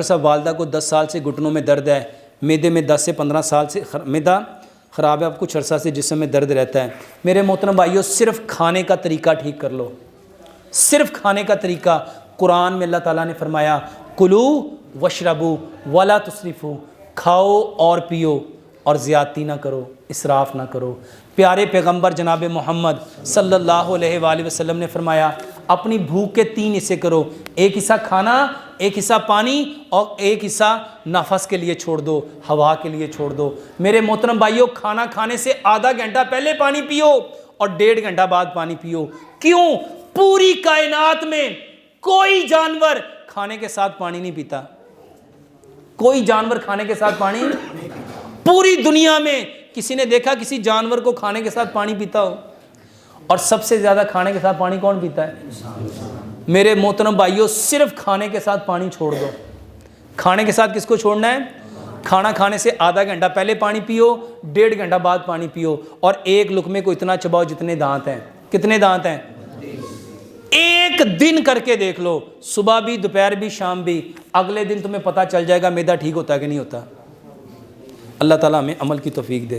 صاحب والدہ کو 10 سال سے گھٹنوں میں درد ہے، معدے میں 10 سے 15 سال سے معدہ خراب ہے، اب کچھ عرصہ سے جسم میں درد رہتا ہے۔ میرے محترم بھائیو، صرف کھانے کا طریقہ ٹھیک کر لو، صرف کھانے کا طریقہ۔ قرآن میں اللہ تعالیٰ نے فرمایا کلو وشربو ولا تسرفو، کھاؤ اور پیو اور زیادتی نہ کرو، اسراف نہ کرو۔ پیارے پیغمبر جناب محمد صلی اللہ علیہ وآلہ وسلم نے فرمایا اپنی بھوک کے 3 حصے کرو، ایک حصہ کھانا، ایک حصہ پانی اور ایک حصہ نفس کے لیے چھوڑ دو، ہوا کے لیے چھوڑ دو۔ میرے محترم بھائیو، کھانا کھانے سے آدھا گھنٹہ پہلے پانی پیو اور 1.5 گھنٹہ بعد پانی پیو۔ کیوں؟ پوری کائنات میں کوئی جانور کھانے کے ساتھ پانی نہیں پیتا، کوئی جانور کھانے کے ساتھ پانی، پوری دنیا میں کسی نے دیکھا کسی جانور کو کھانے کے ساتھ پانی پیتا ہو؟ اور سب سے زیادہ کھانے کے ساتھ پانی کون پیتا ہے؟ میرے محترم بھائیو، صرف کھانے کے ساتھ پانی چھوڑ دو۔ کھانے کے ساتھ کس کو چھوڑنا ہے؟ کھانا کھانے سے آدھا گھنٹہ پہلے پانی پیو، 1.5 گھنٹہ بعد پانی پیو، اور ایک لقمے کو اتنا چباؤ جتنے دانت ہیں۔ کتنے دانت ہیں؟ ایک دن کر کے دیکھ لو، صبح بھی، دوپہر بھی، شام بھی، اگلے دن تمہیں پتہ چل جائے گا معدہ ٹھیک ہوتا ہے کہ نہیں ہوتا۔ اللہ تعالیٰ ہمیں عمل کی توفیق دے۔